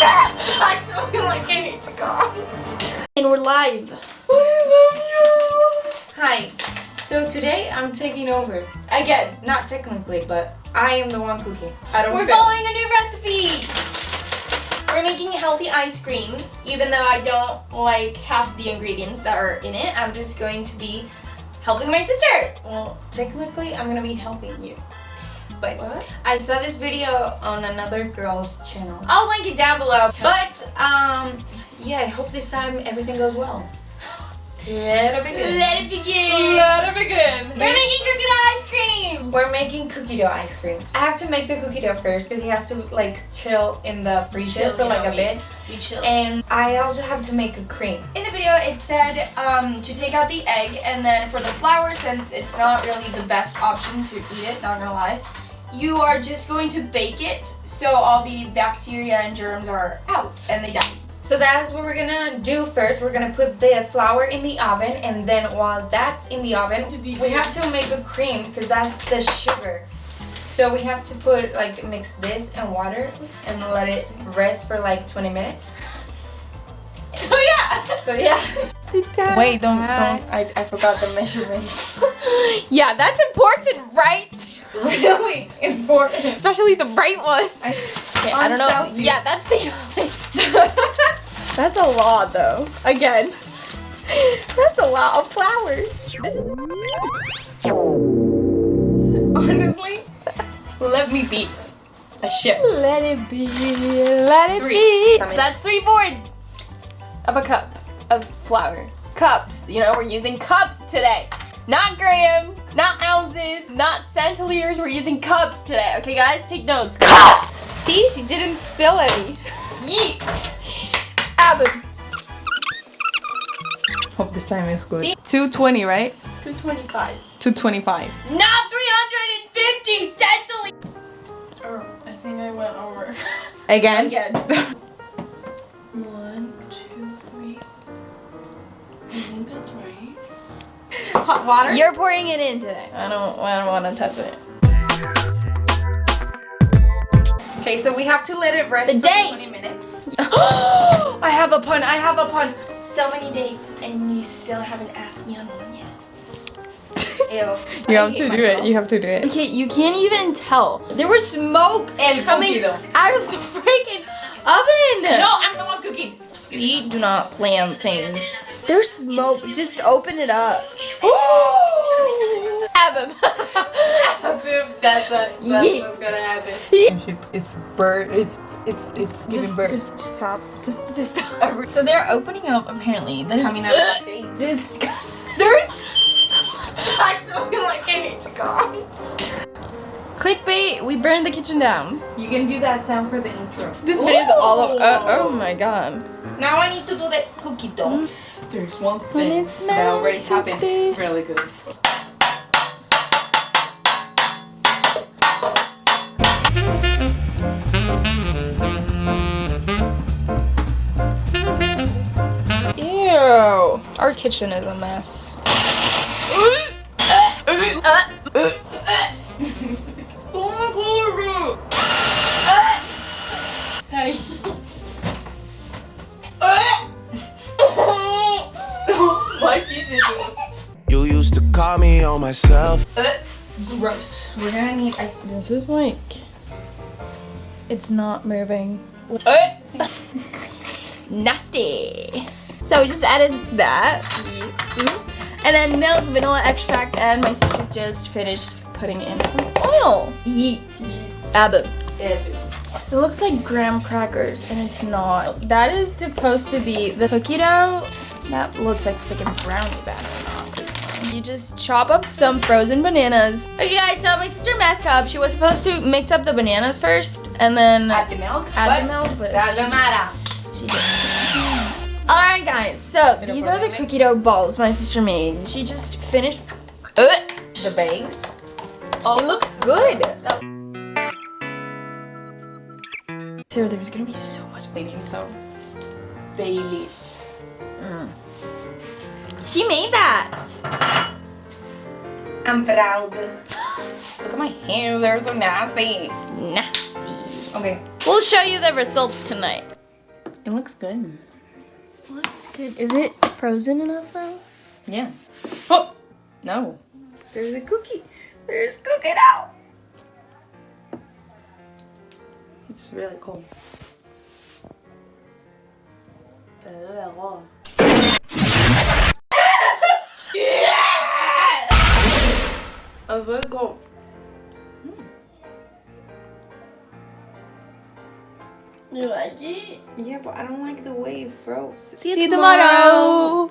I feel like I need to go. And we're live. What is up, y'all? Hi. So today I'm taking over. Again, not technically, but I am the one cooking. We're following a new recipe. We're making healthy ice cream. Even though I don't like half the ingredients that are in it, I'm just going to be helping my sister. Well, technically I'm gonna be helping you. But What? I saw this video on another girl's channel. I'll link it down below. But yeah, I hope this time everything goes well. Let it begin. Let it begin. Let it begin. We're making cookie dough ice cream. We're making cookie dough ice cream. I have to make the cookie dough first because he has to like chill in the freezer for like a bit. We chill. And I also have to make a cream. In the video, it said to take out the egg, and then for the flour, since it's not really the best option to eat it, not gonna lie, you are just going to bake it so all the bacteria and germs are out and they die. So that's what we're gonna do first. We're gonna put the flour in the oven, and then while that's in the oven, we have to make a cream because that's the sugar. So we have to put like mix this and water and let it rest for like 20 minutes. So yeah. So yeah. Sit down. Wait, don't. I forgot the measurements. Yeah, that's important, right? Really important. Especially the right one. I don't know. Celsius. Yeah, that's the. That's a lot, though. Again, that's a lot of flowers. This is Honestly, let me be a chef. Let it be. Let it Three. be. So that's 3/4 of a cup of flour. Cups. You know, we're using cups today. Not grams, not ounces, not centiliters. We're using cups today. Okay, guys, take notes. Cups. See, she didn't spill any. Yeet. Abba. Hope this time is good. See? 220, right? 225. 225. Not 350 centiliters. Oh, I think I went over. Again? Again. 1, 2, 3. I think that's right. Hot water? You're pouring it in today. I don't want to touch it. Okay, so we have to let it rest The for dates. 20 minutes. I have a pun. I have a pun. So many dates, and you still haven't asked me on one yet. Ew. You have to do it. You have to do it. Okay, you can't even tell. There was smoke coming cookie dough. out of the freaking oven. No, I'm the one cooking. We do not plan things. There's smoke. Just open it up. Abba. That's Yeah. what's gonna happen. It's bird. It's giving birth. Just stop. Just stop. So they're opening up. Apparently, there's Coming out of the date. disgusting. There's. I feel like I need to go. Clickbait. We burned the kitchen down. You can do that sound for the intro. This video is all of. Oh my god. Now I need to do the cookie dough. There's one When thing it's that already meant to happened be. really good. Ew. Our kitchen is a mess. Hey. My piece is You used to call me on myself. gross. We're gonna need. This is like. It's not moving. Nasty. So we just added that. And then milk, vanilla extract, and my sister just finished putting in some oil. Yeet. Abba. It looks like graham crackers, and it's not. That is supposed to be the cookie dough. That looks like freaking brownie batter. You just chop up some frozen bananas. Okay, guys, so my sister messed up. She was supposed to mix up the bananas first, and then Add the milk. add the milk, but Doesn't matter. she didn't. Alright, guys, so these are the cookie dough balls my sister made. She just finished. The base. It looks good. So there's gonna be so much Making some Baileys. She made that. I'm proud. Look at my hands, they're so nasty. Nasty. Okay. We'll show you the results tonight. It looks good. Looks good. Is it frozen enough though? Yeah. Oh! No. There's a cookie. There's cookie now. It's really cold. It's very cold. You like it? Yeah, but I don't like the way it froze. See you tomorrow.